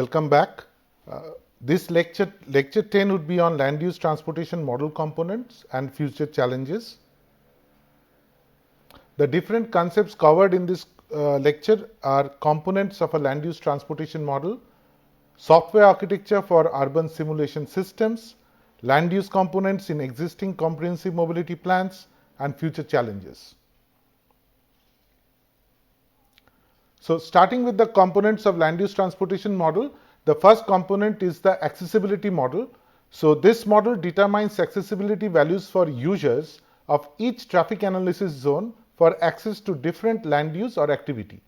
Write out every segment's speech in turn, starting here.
welcome back. This lecture 10 would be on land use transportation model components and future challenges. The different concepts covered in this lecture are components of a land use transportation model, software architecture for urban simulation systems, land use components in existing comprehensive mobility plans, and future challenges. So, starting with the components of land use transportation model, the first component is the accessibility model. So, this model determines accessibility values for users of each traffic analysis zone for access to different land use or activity.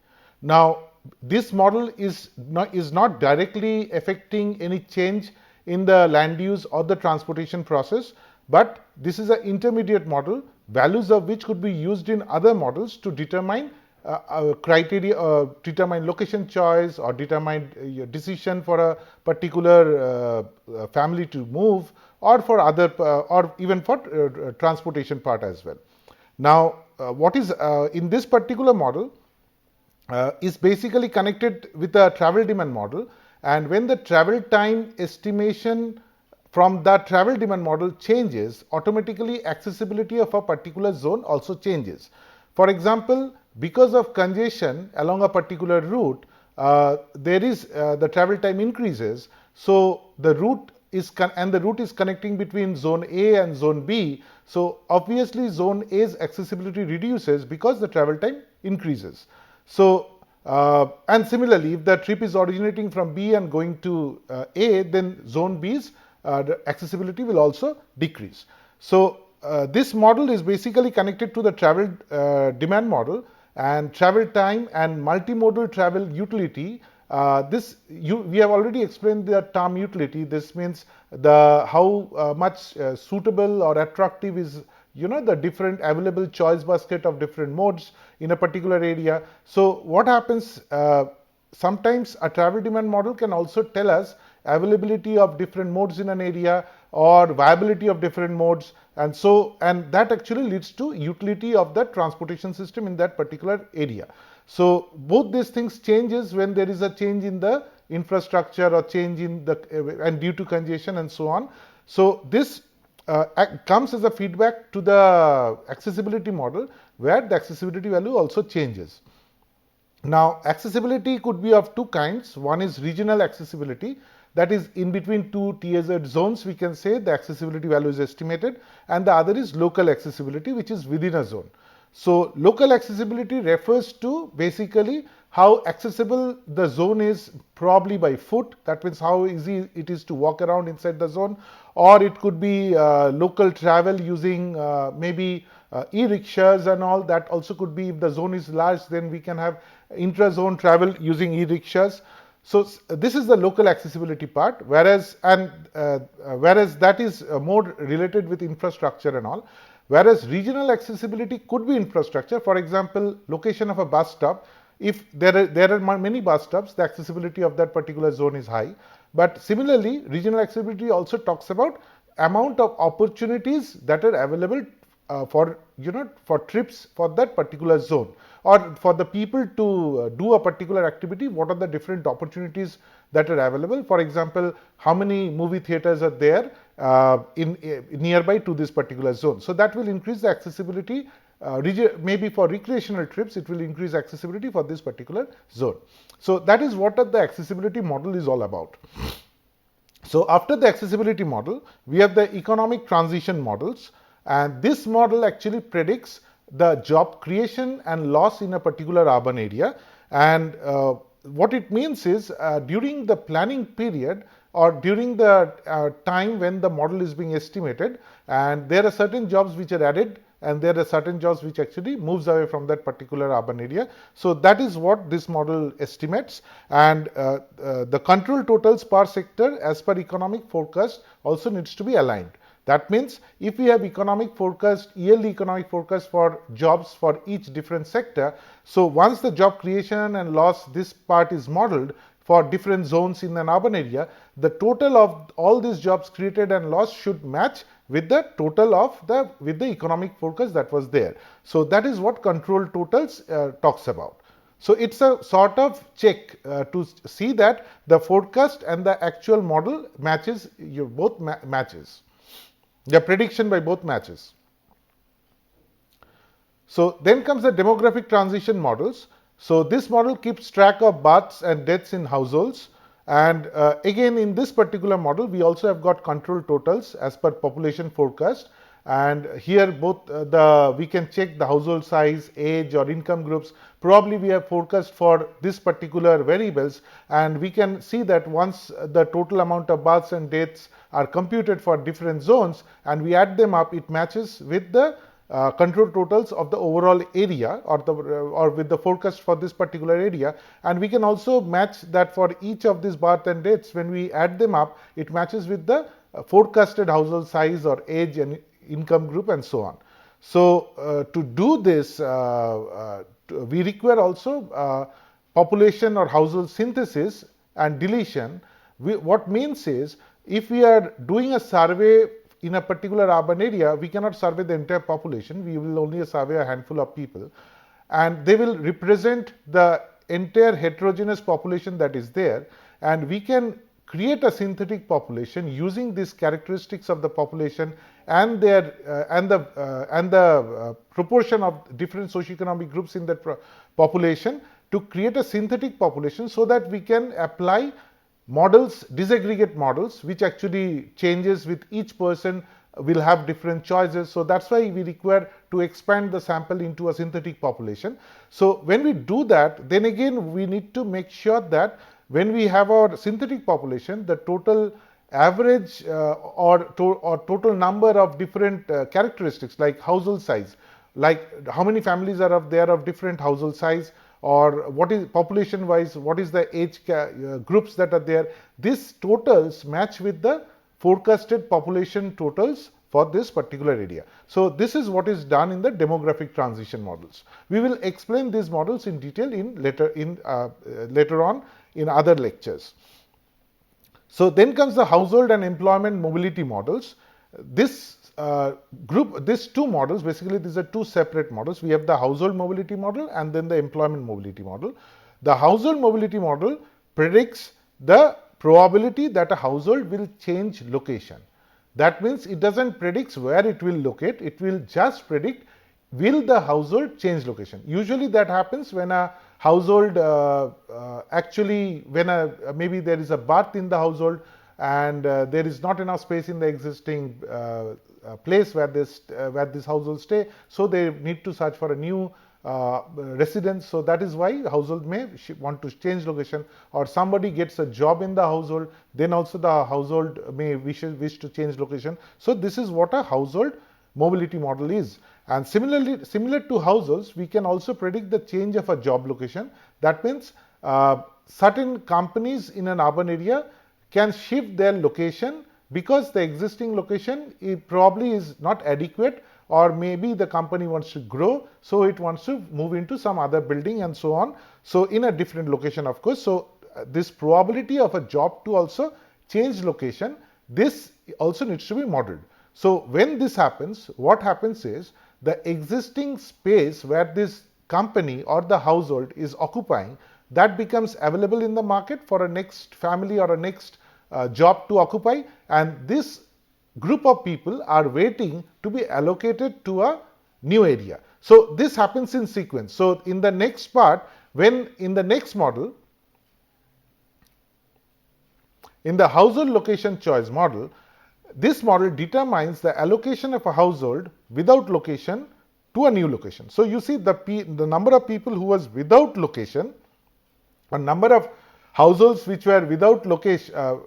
Now, this model is not directly affecting any change in the land use or the transportation process, but this is an intermediate model, values of which could be used in other models to determine criteria, determine location choice or determine your decision for a particular family to move, or for other or even for transportation part as well. Now, what is in this particular model is basically connected with the travel demand model, and when the travel time estimation from that travel demand model changes, automatically accessibility of a particular zone also changes. For example, because of congestion along a particular route, the travel time increases. So the route is connecting between zone A and zone B. So obviously zone A's accessibility reduces because the travel time increases. So and similarly, if the trip is originating from B and going to A, then zone B's the accessibility will also decrease. So this model is basically connected to the travel demand model and travel time and multimodal travel utility. We have already explained the term utility. This means how much suitable or attractive is the different available choice basket of different modes in a particular area. So what happens, sometimes a travel demand model can also tell us availability of different modes in an area or viability of different modes, and that actually leads to utility of the transportation system in that particular area. So both these things changes when there is a change in the infrastructure or change in the and due to congestion and so on. So this comes as a feedback to the accessibility model, where the accessibility value also changes. Now, accessibility could be of two kinds. One is regional accessibility, that is in between two TSZ zones, we can say the accessibility value is estimated, and the other is local accessibility, which is within a zone. So local accessibility refers to basically how accessible the zone is, probably by foot. That means how easy it is to walk around inside the zone, or it could be local travel using maybe e-rickshaws and all. That also could be, if the zone is large, then we can have intra-zone travel using e-rickshaws. So this is the local accessibility part, whereas that is more related with infrastructure and all. Whereas regional accessibility could be infrastructure. For example, location of a bus stop. If there are many bus stops, the accessibility of that particular zone is high. But similarly, regional accessibility also talks about amount of opportunities that are available for trips for that particular zone, or for the people to do a particular activity. What are the different opportunities that are available? For example, how many movie theaters are there nearby to this particular zone? So that will increase the accessibility. Maybe for recreational trips, it will increase accessibility for this particular zone. So that is what the accessibility model is all about. So after the accessibility model, we have the economic transition models, and this model actually predicts the job creation and loss in a particular urban area. And what it means is during the planning period, or during the time when the model is being estimated, and there are certain jobs which are added, and there are certain jobs which actually moves away from that particular urban area. So that is what this model estimates. And the control totals per sector as per economic forecast also needs to be aligned. That means if we have economic forecast, yearly economic forecast for jobs for each different sector, so once the job creation and loss, this part is modeled for different zones in an urban area, the total of all these jobs created and lost should match with the total of the economic forecast that was there. So that is what control totals talks about. So it's a sort of check to see that the forecast and the actual model matches, both matches. The prediction by both matches. So then comes the demographic transition models. So this model keeps track of births and deaths in households. And again, in this particular model, we also have got control totals as per population forecast. And here both we can check the household size, age or income groups. Probably we have forecast for this particular variables, and we can see that once the total amount of births and deaths are computed for different zones and we add them up, it matches with the control totals of the overall area or with the forecast for this particular area. And we can also match that for each of these birth and deaths. When we add them up, it matches with the forecasted household size or age and income group and so on. So to do this, we require also population or household synthesis and deletion. What means is, if we are doing a survey in a particular urban area, we cannot survey the entire population. We will only survey a handful of people, and they will represent the entire heterogeneous population that is there, and we can create a synthetic population using these characteristics of the population and their the proportion of different socioeconomic groups in that population to create a synthetic population, so that we can apply models, disaggregate models, which actually changes with each person, will have different choices. So that's why we require to expand the sample into a synthetic population. So when we do that, then again we need to make sure that when we have our synthetic population, the total average or total number of different characteristics like household size, like how many families are there of different household size, or what is population wise, what is the age groups that are there. These totals match with the forecasted population totals for this particular area. So this is what is done in the demographic transition models. We will explain these models in detail later on in other lectures. So then comes the household and employment mobility models. These two models, basically these are two separate models. We have the household mobility model and then the employment mobility model. The household mobility model predicts the probability that a household will change location. That means it doesn't predict where it will locate, it will just predict will the household change location. Usually that happens when a household maybe there is a birth in the household and there is not enough space in the existing place where this household stay, so they need to search for a new residence. So that is why household may want to change location, or somebody gets a job in the household, then also the household may wish to change location. So this is what a household mobility model is. And similar to households, we can also predict the change of a job location. That means certain companies in an urban area can shift their location because the existing location probably is not adequate, or maybe the company wants to grow, so it wants to move into some other building and so on. So in a different location, of course. So this probability of a job to also change location, this also needs to be modeled. So when this happens, what happens is the existing space where this company or the household is occupying, that becomes available in the market for a next family or a next job to occupy, and this group of people are waiting to be allocated to a new area. So this happens in sequence. So in the next part, when in the next model, in the household location choice model, this model determines the allocation of a household without location to a new location. So you see the number of people who was without location, a number of households which were without location,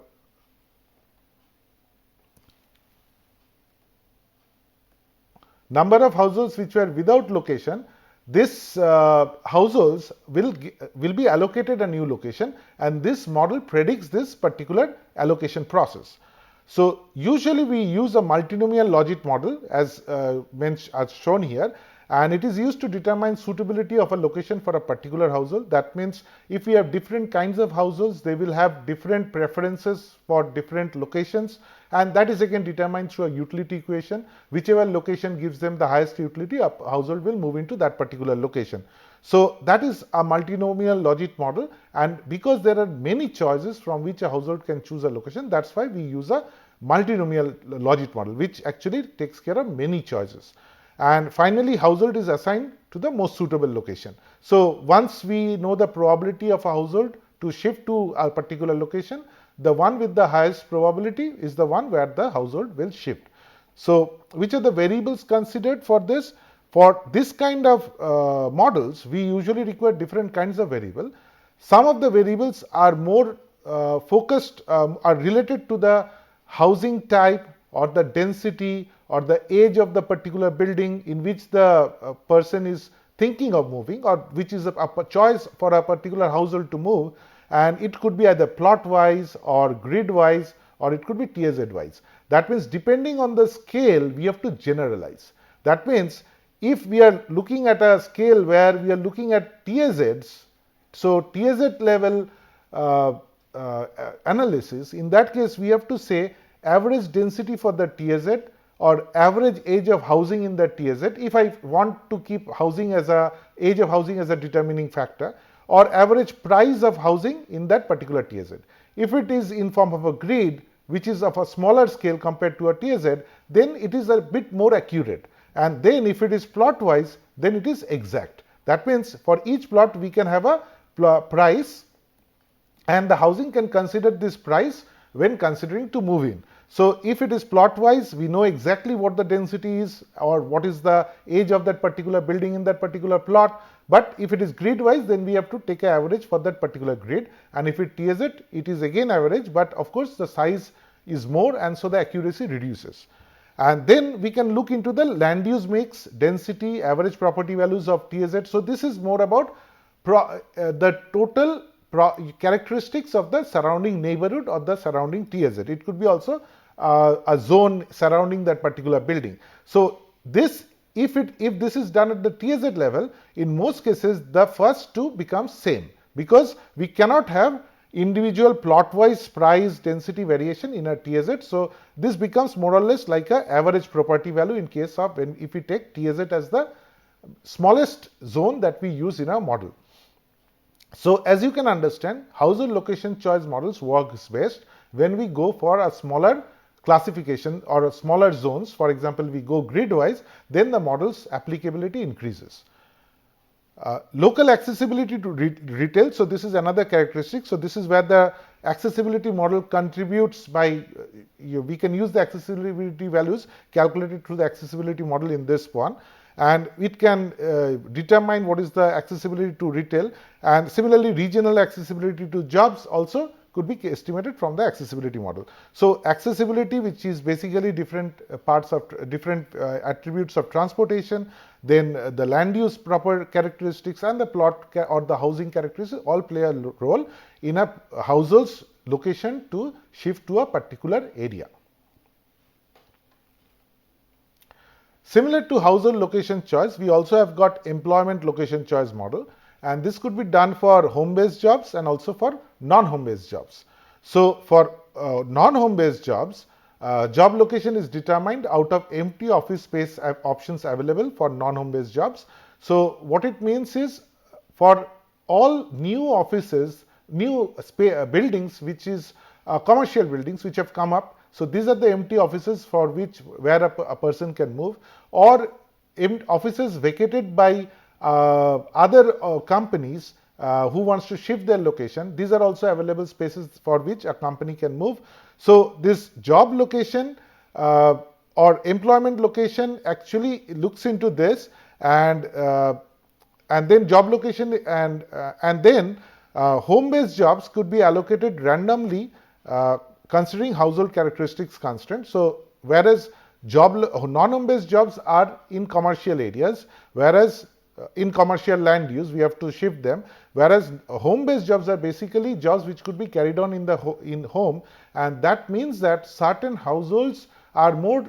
number of households which were without location, this households will be allocated a new location, and this model predicts this particular allocation process. So usually we use a multinomial logit model as shown here, and it is used to determine suitability of a location for a particular household. That means if we have different kinds of households, they will have different preferences for different locations, and that is again determined through a utility equation. Whichever location gives them the highest utility, a household will move into that particular location. So that is a multinomial logit model, and because there are many choices from which a household can choose a location, that's why we use a multinomial logit model, which actually takes care of many choices. And finally, household is assigned to the most suitable location. So once we know the probability of a household to shift to a particular location, the one with the highest probability is the one where the household will shift. So which are the variables considered for this? For this kind of models, we usually require different kinds of variable. Some of the variables are more focused, are related to the housing type or the density or the age of the particular building in which the person is thinking of moving, or which is a choice for a particular household to move, and it could be either plot wise or grid wise, or it could be TSZ wise. That means depending on the scale, we have to generalize. That means if we are looking at a scale where we are looking at TSZs, so TSZ level analysis, in that case we have to say average density for the TSZ or average age of housing in the TSZ, if I want to keep housing as a age of housing as a determining factor, or average price of housing in that particular TSZ. If it is in form of a grid, which is of a smaller scale compared to a TSZ, then it is a bit more accurate. And then if it is plot wise, then it is exact. That means for each plot we can have a price, and the housing can consider this price when considering to move in. So if it is plot wise, we know exactly what the density is or what is the age of that particular building in that particular plot. But if it is grid wise, then we have to take an average for that particular grid, and if it TSZ, it is again average, but of course the size is more, and so the accuracy reduces. And then we can look into the land use mix, density, average property values of TSZ. So this is more about the total characteristics of the surrounding neighborhood or the surrounding TSZ. It could be also a zone surrounding that particular building. So this, if this is done at the TSZ level, in most cases the first two become same, because we cannot have individual plot wise price density variation in a TSZ. So this becomes more or less like a average property value in case of if we take TSZ as the smallest zone that we use in our model. So as you can understand, household location choice models works best when we go for a smaller classification or a smaller zones. For example, we go grid wise, then the model's applicability increases. Local accessibility to retail. So this is another characteristic. So this is where the accessibility model contributes by, we can use the accessibility values calculated through the accessibility model in this one, and it can determine what is the accessibility to retail, and similarly regional accessibility to jobs also could be estimated from the accessibility model. So accessibility, which is basically different parts of different attributes of transportation, then the land use proper characteristics and the plot or the housing characteristics all play a role in a household's location to shift to a particular area. Similar to household location choice, we also have got employment location choice model, and this could be done for home-based jobs and also for non-home-based jobs. So for non-home-based jobs, job location is determined out of empty office space options available for non-home-based jobs. So what it means is, for all new offices, new buildings, which is commercial buildings which have come up, so these are the empty offices for which where a person can move, or offices vacated by other companies who wants to shift their location. These are also available spaces for which a company can move. So this job location or employment location actually looks into this, and then job location and then home-based jobs could be allocated randomly considering household characteristics constant. So whereas non-home-based jobs are in commercial areas, whereas in commercial land use we have to shift them, whereas home-based jobs are basically jobs which could be carried on in home, and that means that certain households are more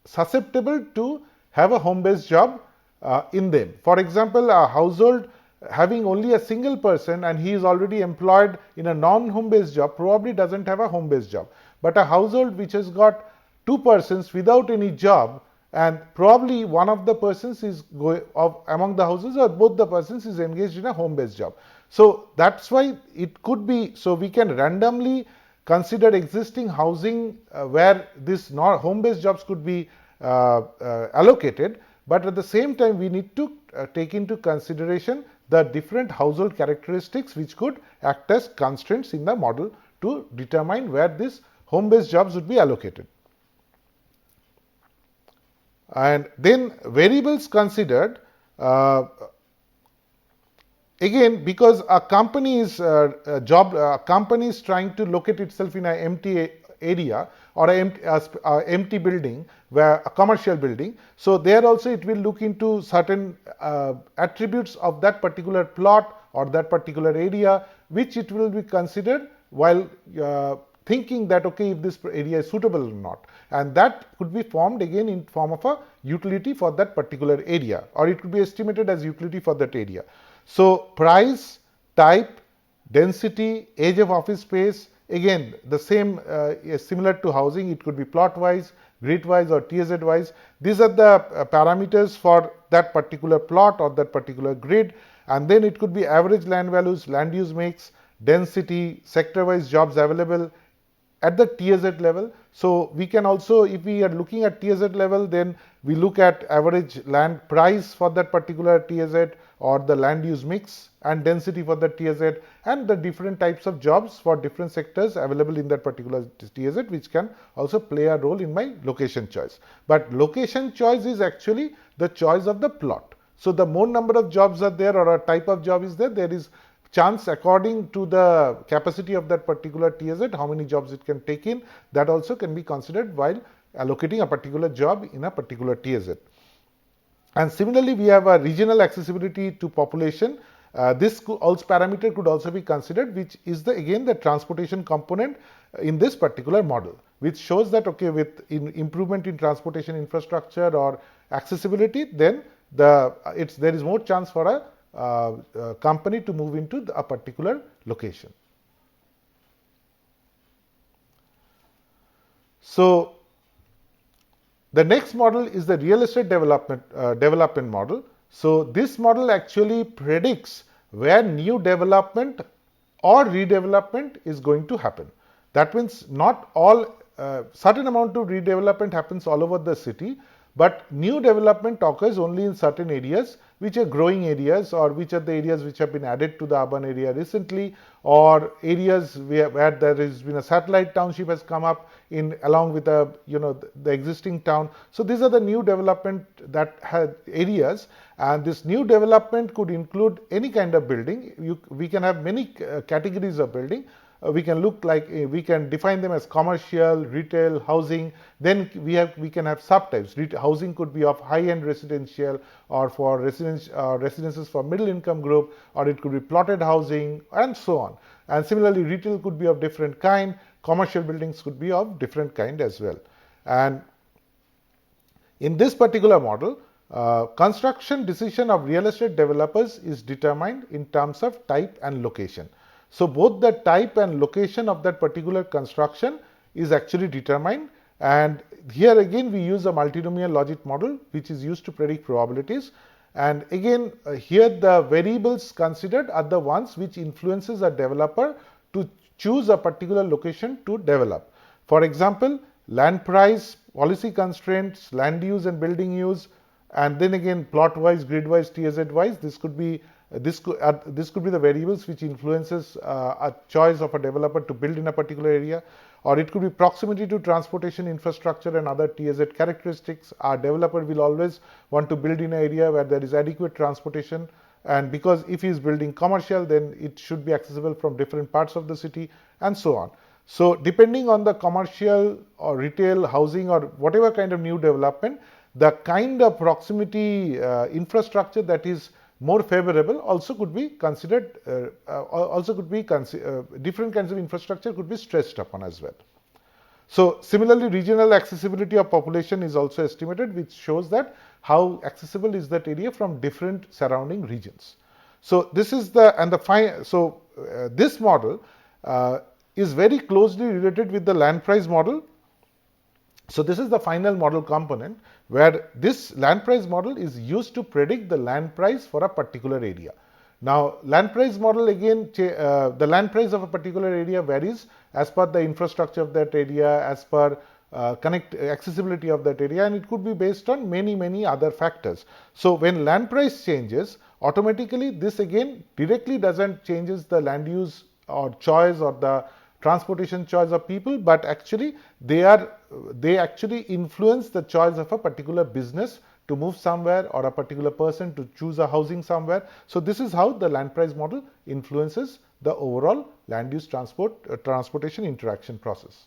susceptible to have a home-based job in them. For example, a household having only a single person and he is already employed in a non-home based job probably doesn't have a home based job. But a household which has got two persons without any job, and probably one of the persons is among the houses, or both the persons is engaged in a home based job. So that's why it could be, so we can randomly consider existing housing where this home based jobs could be allocated, but at the same time we need to take into consideration the different household characteristics which could act as constraints in the model to determine where these home based jobs would be allocated. And then variables considered, again, because a company is company is trying to locate itself in an empty area or an empty building, where a commercial building. So there also it will look into certain attributes of that particular plot or that particular area, which it will be considered while thinking that okay, if this area is suitable or not, and that could be formed again in form of a utility for that particular area, or it could be estimated as utility for that area. So price, type, density, age of office space, again the same is similar to housing. It could be plot wise, grid wise, or TZ wise. These are the parameters for that particular plot or that particular grid, and then it could be average land values, land use mix, density, sector wise jobs available at the TZ level. So we can also, if we are looking at TZ level, then we look at average land price for that particular TZ, or the land use mix and density for the TZ, and the different types of jobs for different sectors available in that particular TZ, which can also play a role in my location choice. But location choice is actually the choice of the plot. So the more number of jobs are there, or a type of job is there, there is chance according to the capacity of that particular TZ, how many jobs it can take in. That also can be considered while allocating a particular job in a particular TZ. And similarly, we have a regional accessibility to population. This parameter could also be considered, which is again the transportation component in this particular model, which shows that okay, with improvement in transportation infrastructure or accessibility, then there is more chance for a company to move into a particular location. So the next model is the real estate development model. So this model actually predicts where new development or redevelopment is going to happen. That means not all, certain amount of redevelopment happens all over the city, but new development occurs only in certain areas which are growing areas, or which are the areas which have been added to the urban area recently, or areas where there has been a satellite township has come up in along with the existing town. So these are the new development that had areas, and this new development could include any kind of building. We can have many categories of building. We can look like we can define them as commercial, retail, housing. Then we can have subtypes. Housing could be of high-end residential, or for residences for middle income group, or it could be plotted housing, and so on. And similarly, retail could be of different kind. Commercial buildings could be of different kind as well. And in this particular model, construction decision of real estate developers is determined in terms of type and location. So both the type and location of that particular construction is actually determined, and here again we use a multinomial logic model which is used to predict probabilities. And again here the variables considered are the ones which influences a developer to choose a particular location to develop. For example, land price, policy constraints, land use and building use, and then again plot wise, grid wise, TZ wise. This could be the variables which influences a choice of a developer to build in a particular area, or it could be proximity to transportation infrastructure and other TZ characteristics. Our developer will always want to build in an area where there is adequate transportation, and because if he is building commercial, then it should be accessible from different parts of the city, and so on. So depending on the commercial or retail, housing, or whatever kind of new development, the kind of proximity infrastructure that is more favorable also could be considered, different kinds of infrastructure could be stressed upon as well. So similarly, regional accessibility of population is also estimated, which shows that how accessible is that area from different surrounding regions. So this is this model is very closely related with the land price model. So this is the final model component where this land price model is used to predict the land price for a particular area. Now, land price model again, the land price of a particular area varies as per the infrastructure of that area, as per accessibility of that area, and it could be based on many other factors. So when land price changes, automatically this again directly doesn't changes the land use or choice or the transportation choice of people, but actually they actually influence the choice of a particular business to move somewhere or a particular person to choose a housing somewhere. So this is how the land price model influences the overall land use transportation interaction process.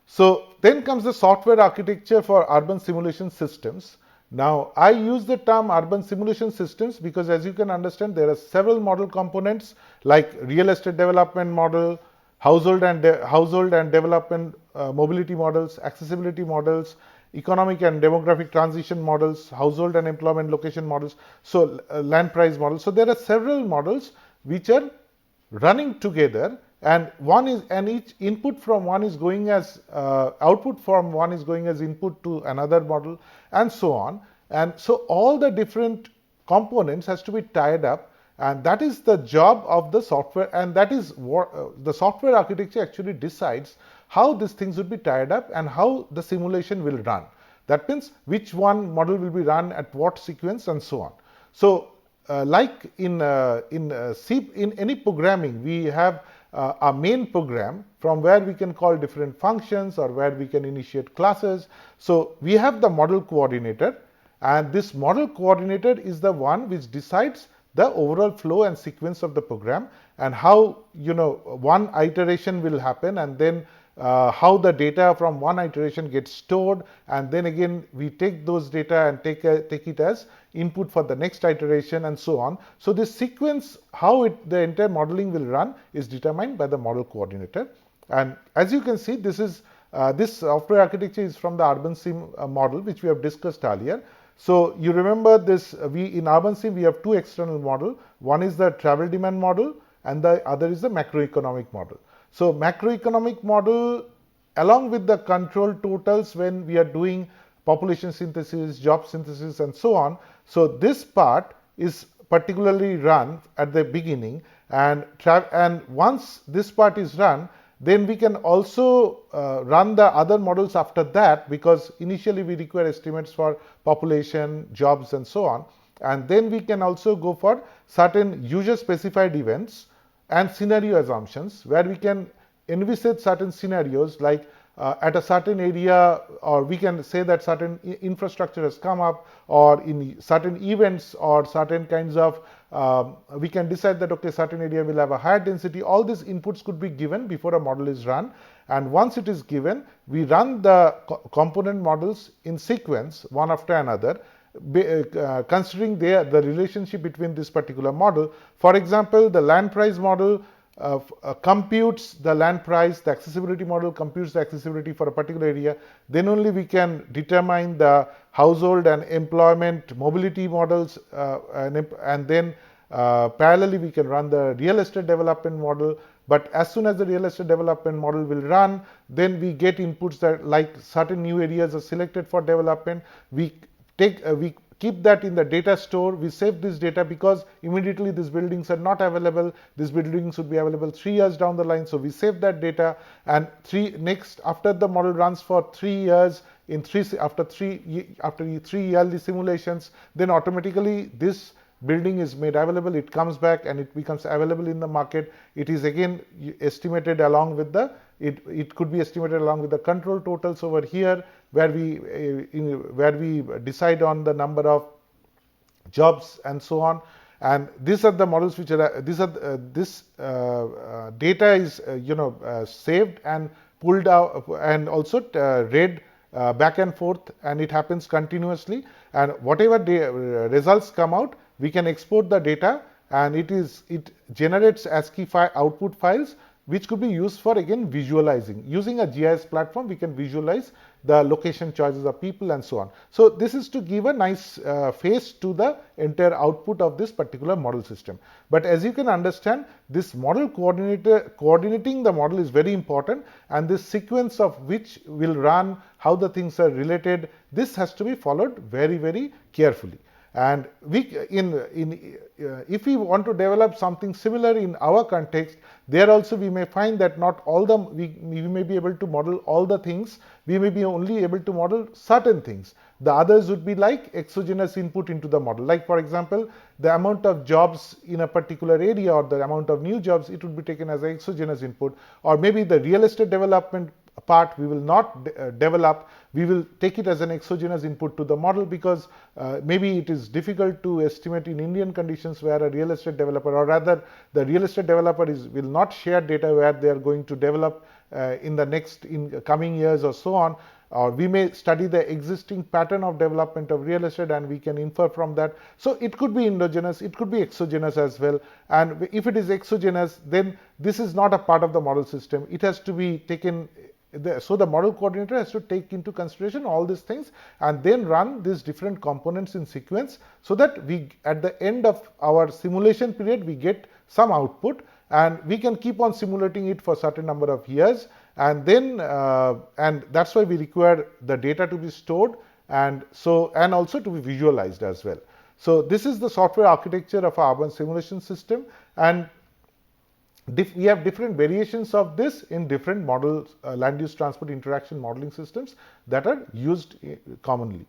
So then comes the software architecture for urban simulation systems. Now, I use the term urban simulation systems because, as you can understand, there are several model components like real estate development model, household and development mobility models, accessibility models, economic and demographic transition models, household and employment location models, so land price models. So there are several models which are running together, and each input from one is going as output from one is going as input to another model, and so on. And so all the different components has to be tied up, and that is the job of the software, and that is what the software architecture actually decides how these things would be tied up and how the simulation will run. That means which one model will be run at what sequence and so on. So like in any programming, we have a main program from where we can call different functions or where we can initiate classes. So we have the model coordinator, and this model coordinator is the one which decides the overall flow and sequence of the program and how one iteration will happen, and then how the data from one iteration gets stored, and then again we take those data and take it as input for the next iteration and so on. So this sequence, how the entire modeling will run, is determined by the model coordinator. And as you can see, this software architecture is from the UrbanSim model, which we have discussed earlier. So you remember this, in UrbanSim we have two external models. One is the travel demand model and the other is the macroeconomic model. So macroeconomic model, along with the control totals when we are doing population synthesis, job synthesis and so on. So this part is particularly run at the beginning, and once this part is run, then we can also run the other models after that, because initially we require estimates for population, jobs and so on, and then we can also go for certain user specified events and scenario assumptions where we can envisage certain scenarios like at a certain area, or we can say that certain infrastructure has come up, or in certain events or certain kinds of we can decide that okay, certain area will have a higher density. All these inputs could be given before a model is run, and once it is given, we run the component models in sequence one after another, considering the relationship between this particular model. For example, the land price model computes the land price, the accessibility model computes the accessibility for a particular area. Then only we can determine the household and employment mobility models, and then parallelly we can run the real estate development model. But as soon as the real estate development model will run, then we get inputs that like certain new areas are selected for development. We keep that in the data store. We save this data because immediately these buildings are not available. These buildings would be available 3 years down the line. So we save that data, and after the model runs for 3 years, after three yearly simulations, then automatically this building is made available. It comes back and it becomes available in the market. It is again estimated along with it could be estimated along with the control totals over here, where we decide on the number of jobs and so on. And these are the models which are this data is saved and pulled out and also read back and forth, and it happens continuously. And whatever results come out, we can export the data, and it generates ASCII output files which could be used for again visualizing. Using a GIS platform, we can visualize the location choices of people and so on. So this is to give a nice face to the entire output of this particular model system. But as you can understand, this model coordinating the model is very important, and this sequence of which will run, how the things are related, this has to be followed very, very carefully. And if we want to develop something similar in our context, there also we may find that not all the we may be able to model all the things. We may be only able to model certain things. The others would be like exogenous input into the model. Like for example, the amount of jobs in a particular area or the amount of new jobs, it would be taken as an exogenous input. Or maybe the real estate development part we will not develop, we will take it as an exogenous input to the model, because maybe it is difficult to estimate in Indian conditions where a real estate developer, or rather the real estate developer will not share data where they are going to develop in coming years or so on. Or we may study the existing pattern of development of real estate and we can infer from that. So it could be endogenous, it could be exogenous as well. And if it is exogenous, then this is not a part of the model system. It has to be taken. So the model coordinator has to take into consideration all these things and then run these different components in sequence, so that we at the end of our simulation period we get some output, and we can keep on simulating it for a certain number of years, and then and that's why we require the data to be stored and also to be visualized as well. So this is the software architecture of our urban simulation system, and we have different variations of this in different models, land use transport interaction modeling systems that are used commonly.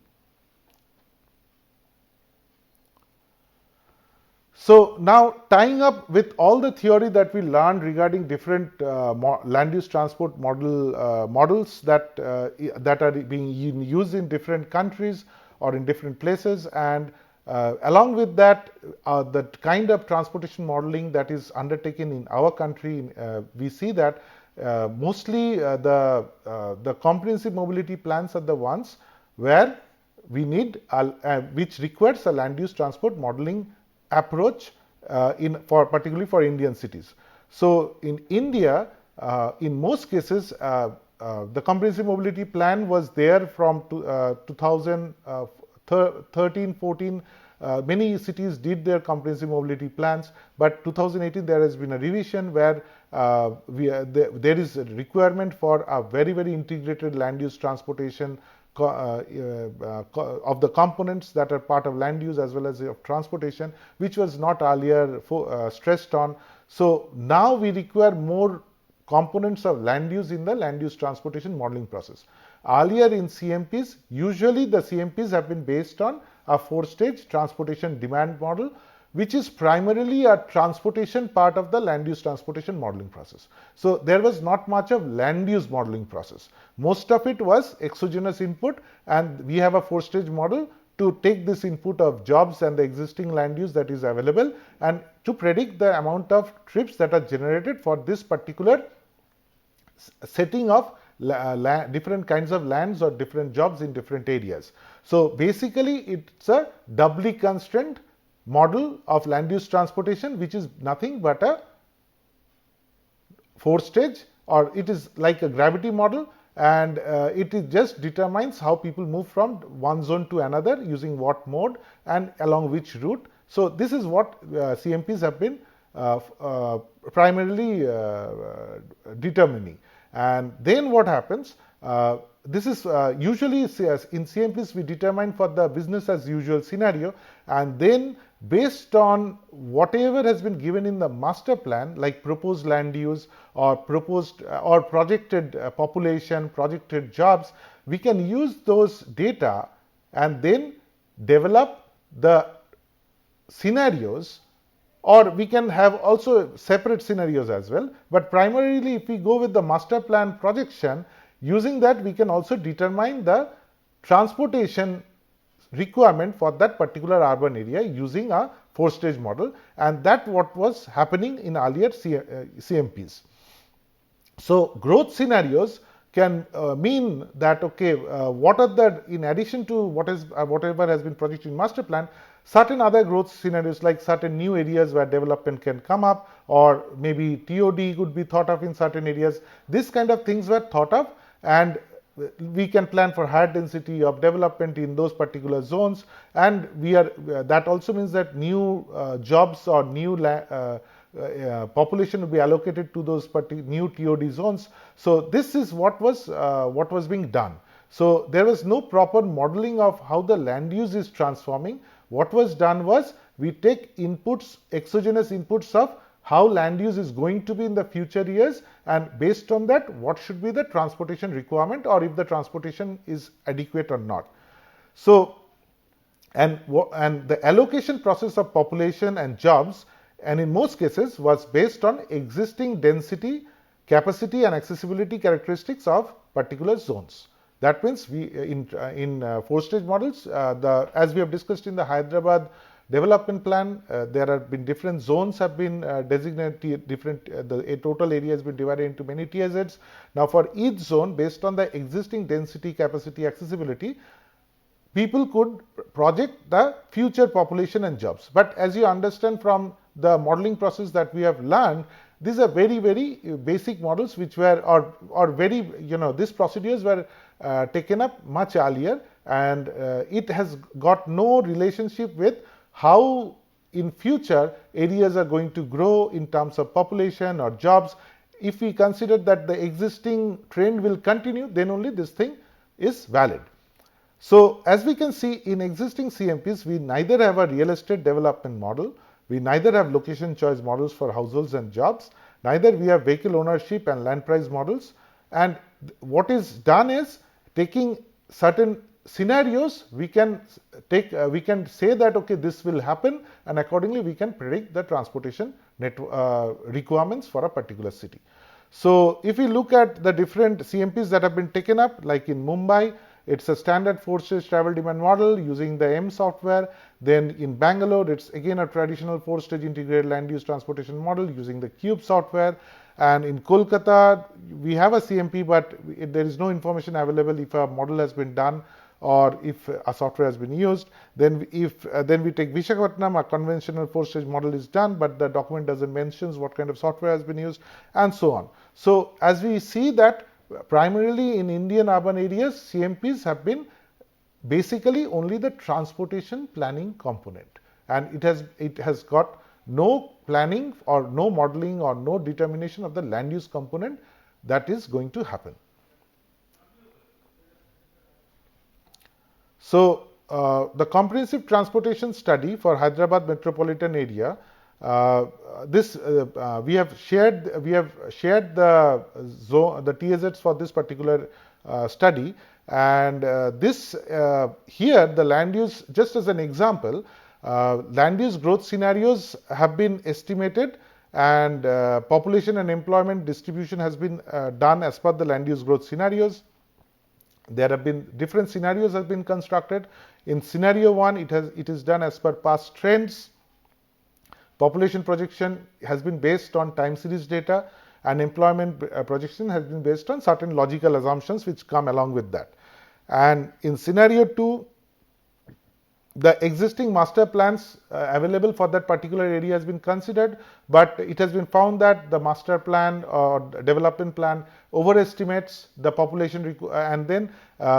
So now, tying up with all the theory that we learned regarding different land use transport models that are being used in different countries or in different places, and along with that, the kind of transportation modeling that is undertaken in our country, we see that mostly the comprehensive mobility plans are the ones where we need, which requires a land use transport modeling approach particularly for Indian cities. So in India, in most cases, the comprehensive mobility plan was there from 2013, 14. Many cities did their comprehensive mobility plans, but 2018 there has been a revision where there is a requirement for a very, very integrated land use transportation of the components that are part of land use as well as of transportation, which was not earlier stressed on. So now we require more components of land use in the land use transportation modeling process. Earlier in CMPs, usually the CMPs have been based on a 4-stage transportation demand model, which is primarily a transportation part of the land use transportation modeling process. So there was not much of land use modeling process. Most of it was exogenous input, and we have a 4-stage model to take this input of jobs and the existing land use that is available, and to predict the amount of trips that are generated for this particular setting of different kinds of lands or different jobs in different areas. So basically it's a doubly constrained model of land use transportation, which is nothing but a 4-stage, or it is like a gravity model, and it just determines how people move from one zone to another using what mode and along which route. So this is what CMPs have been primarily determining. And then what happens, this is usually in CMPs we determine for the business as usual scenario, and then based on whatever has been given in the master plan, like proposed land use or proposed or projected population, projected jobs, we can use those data and then develop the scenarios, or we can have also separate scenarios as well. But primarily if we go with the master plan projection, using that we can also determine the transportation requirement for that particular urban area using a 4-stage model, and that what was happening in earlier CMPs. So growth scenarios can mean that what are the, in addition to whatever has been projected in master plan, certain other growth scenarios like certain new areas where development can come up, or maybe TOD could be thought of in certain areas. This kind of things were thought of, and we can plan for higher density of development in those particular zones, and that also means that new jobs or new population will be allocated to those new TOD zones. So this is what was being done. So there was no proper modeling of how the land use is transforming. What was done was we take inputs, exogenous inputs of how land use is going to be in the future years, and based on that, what should be the transportation requirement, or if the transportation is adequate or not. So, and the allocation process of population and jobs, and in most cases, was based on existing density, capacity, and accessibility characteristics of particular zones. That means in 4-stage models, as we have discussed in the Hyderabad development plan, there have been different zones have been designated, the total area has been divided into many TIZs. Now for each zone, based on the existing density, capacity, accessibility, people could project the future population and jobs. But as you understand from the modeling process that we have learned, these are very, very basic models which were, or very, these procedures were taken up much earlier, and it has got no relationship with how in future areas are going to grow in terms of population or jobs. If we consider that the existing trend will continue, then only this thing is valid. So as we can see in existing CMPs, we neither have a real estate development model, we neither have location choice models for households and jobs, neither we have vehicle ownership and land price models. And what is done is taking certain scenarios, we can say that okay, this will happen, and accordingly we can predict the transportation requirements for a particular city. So if we look at the different CMPs that have been taken up, like in Mumbai, it's a standard 4-stage travel demand model using the M software. Then in Bangalore, it's again a traditional 4-stage integrated land use transportation model using the Cube software. And in Kolkata, we have a CMP, but there is no information available if a model has been done or if a software has been used. Then we take Visakhapatnam, a conventional 4-stage model is done, but the document doesn't mention what kind of software has been used, and so on. So as we see that primarily in Indian urban areas, CMPs have been basically only the transportation planning component, and it has got no planning or no modeling or no determination of the land use component that is going to happen. So the comprehensive transportation study for Hyderabad metropolitan area, we have shared the TIZs for this particular study, and here the land use, just as an example, land use growth scenarios have been estimated, and population and employment distribution has been done as per the land use growth scenarios. There have been different scenarios have been constructed. In scenario 1, it is done as per past trends. Population projection has been based on time series data, and employment projection has been based on certain logical assumptions which come along with that. And in scenario 2, the existing master plans available for that particular area has been considered, but it has been found that the master plan or development plan overestimates the population, and then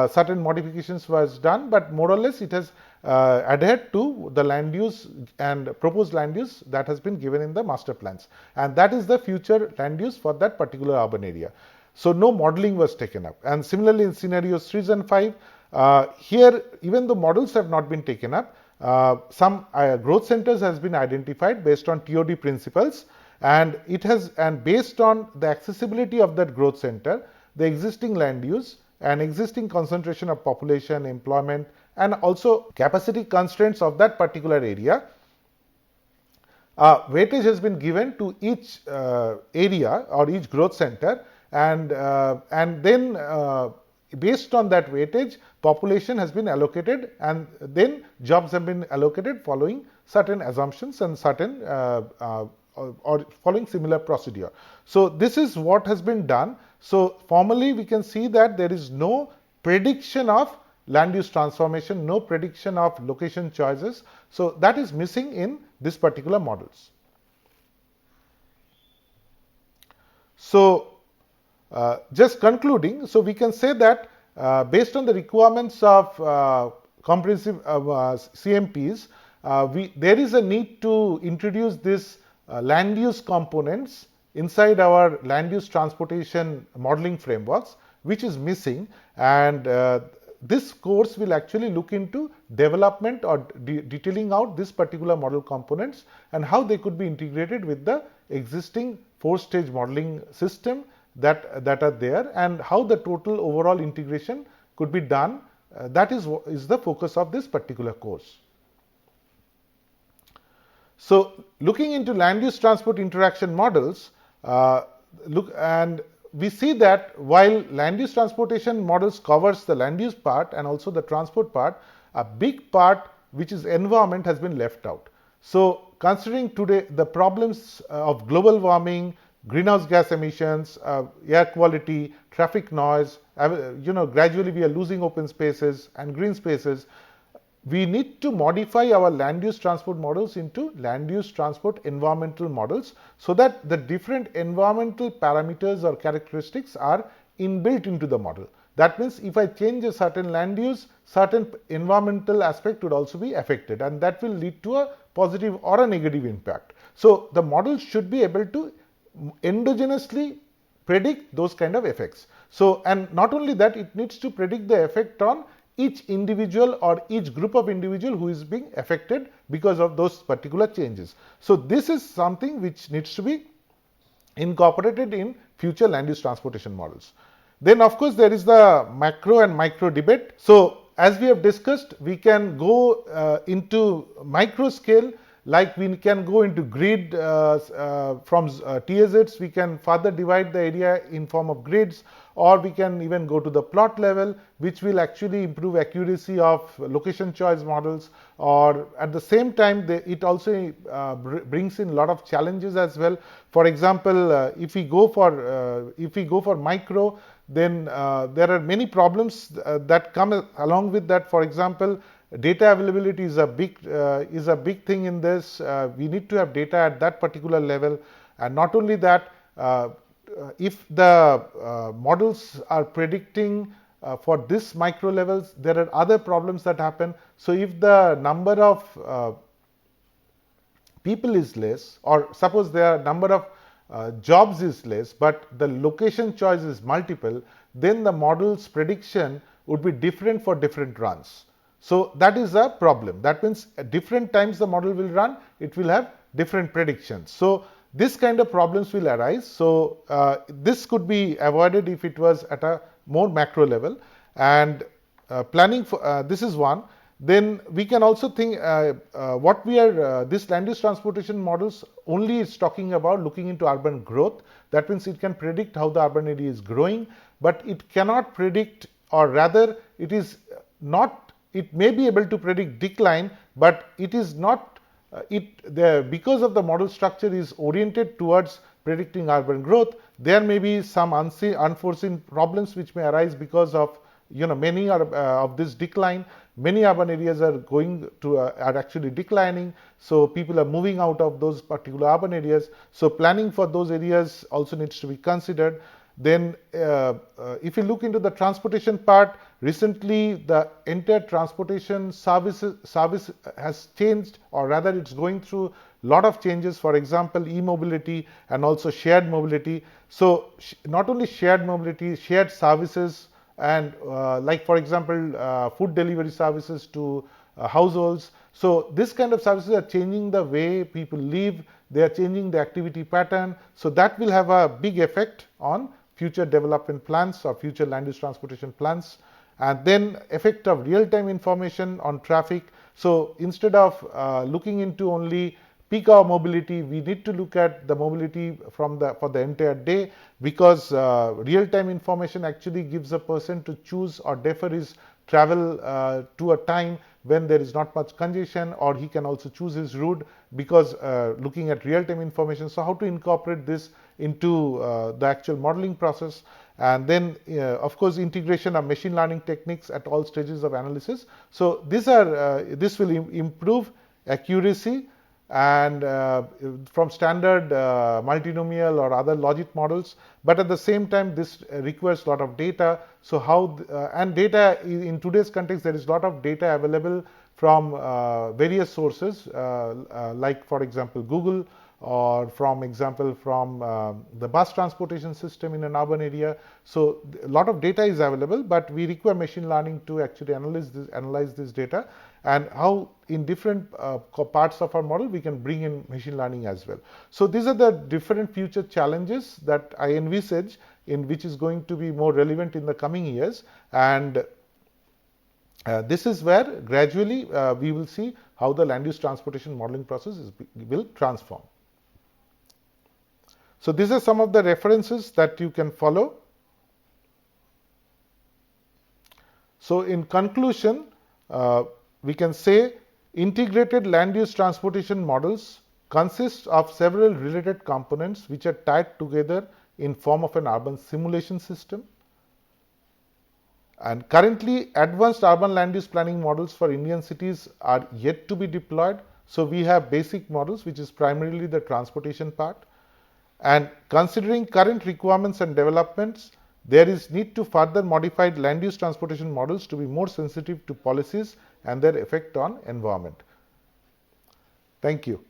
certain modifications was done, but more or less it has adhered to the land use and proposed land use that has been given in the master plans, and that is the future land use for that particular urban area. So no modeling was taken up. And similarly in scenarios 3 and 5, here even though models have not been taken up, some growth centers has been identified based on TOD principles, and based on the accessibility of that growth center, the existing land use and existing concentration of population, employment, and also capacity constraints of that particular area, weightage has been given to each area or each growth center, and then based on that weightage, population has been allocated, and then jobs have been allocated following certain assumptions and certain or following similar procedure. So this is what has been done. So formally we can see that there is no prediction of land use transformation, no prediction of location choices. So that is missing in this particular models. So just concluding, so we can say that based on the requirements of comprehensive CMPs, there is a need to introduce this land use components inside our land use transportation modeling frameworks, which is missing, and this course will actually look into development or detailing out this particular model components and how they could be integrated with the existing 4-stage modeling system that are there, and how the total overall integration could be done. That is the focus of this particular course. So, looking into land use transport interaction models, we see that while land use transportation models covers the land use part and also the transport part, a big part, which is environment, has been left out. So, considering today the problems of global warming, greenhouse gas emissions, air quality, traffic noise, gradually we are losing open spaces and green spaces. We need to modify our land use transport models into land use transport environmental models, so that the different environmental parameters or characteristics are inbuilt into the model. That means if I change a certain land use, certain environmental aspect would also be affected, and that will lead to a positive or a negative impact. So, the model should be able to endogenously predict those kind of effects. So, and not only that, it needs to predict the effect on each individual or each group of individual who is being affected because of those particular changes. So, this is something which needs to be incorporated in future land use transportation models. Then of course, there is the macro and micro debate. So, as we have discussed, we can go into micro scale, like we can go into grid from TSZs, we can further divide the area in form of grids, or we can even go to the plot level, which will actually improve accuracy of location choice models, or at the same time it also brings in a lot of challenges as well. For example, if we go for micro, then there are many problems that come along with that. For example, data availability is a big thing in this. We need to have data at that particular level, and not only that, if the models are predicting for this micro levels, there are other problems that happen. So, if the number of people is less, or suppose the number of jobs is less, but the location choice is multiple, then the model's prediction would be different for different runs. So, that is a problem. That means at different times the model will run, it will have different predictions. So, this kind of problems will arise. So, this could be avoided if it was at a more macro level, and planning for this is one. Then we can also think what we are this land use transportation models only is talking about looking into urban growth. That means it can predict how the urban area is growing, but it cannot predict, or rather it is not, it may be able to predict decline, but it is not because of the model structure is oriented towards predicting urban growth. There may be some unforeseen problems which may arise because of many of this decline. Many urban areas are are actually declining, so people are moving out of those particular urban areas. So, planning for those areas also needs to be considered. Then if you look into the transportation part, recently the entire transportation service has changed, or rather it's going through a lot of changes. For example, e-mobility and also shared mobility. So, not only shared mobility, shared services, and like for example food delivery services to households. So, this kind of services are changing the way people live, they are changing the activity pattern. So, that will have a big effect on future development plans or future land use transportation plans. And then effect of real-time information on traffic. So, instead of looking into only peak hour mobility, we need to look at the mobility for the entire day, because real-time information actually gives a person to choose or defer his travel to a time when there is not much congestion, or he can also choose his route because looking at real-time information. So, how to incorporate this into the actual modeling process, and then of course integration of machine learning techniques at all stages of analysis. So, this will improve accuracy and from standard multinomial or other logic models, but at the same time this requires a lot of data. So how and data in today's context, there is a lot of data available from various sources, like for example Google, or from example from the bus transportation system in an urban area. So a lot of data is available, but we require machine learning to actually analyze this data, and how in different parts of our model we can bring in machine learning as well. So these are the different future challenges that I envisage, in which is going to be more relevant in the coming years, and this is where gradually we will see how the land use transportation modeling process will transform. So these are some of the references that you can follow. So in conclusion, we can say integrated land use transportation models consist of several related components which are tied together in form of an urban simulation system. And currently, advanced urban land use planning models for Indian cities are yet to be deployed. So we have basic models, which is primarily the transportation part. And considering current requirements and developments, there is need to further modify land use transportation models to be more sensitive to policies and their effect on environment. Thank you.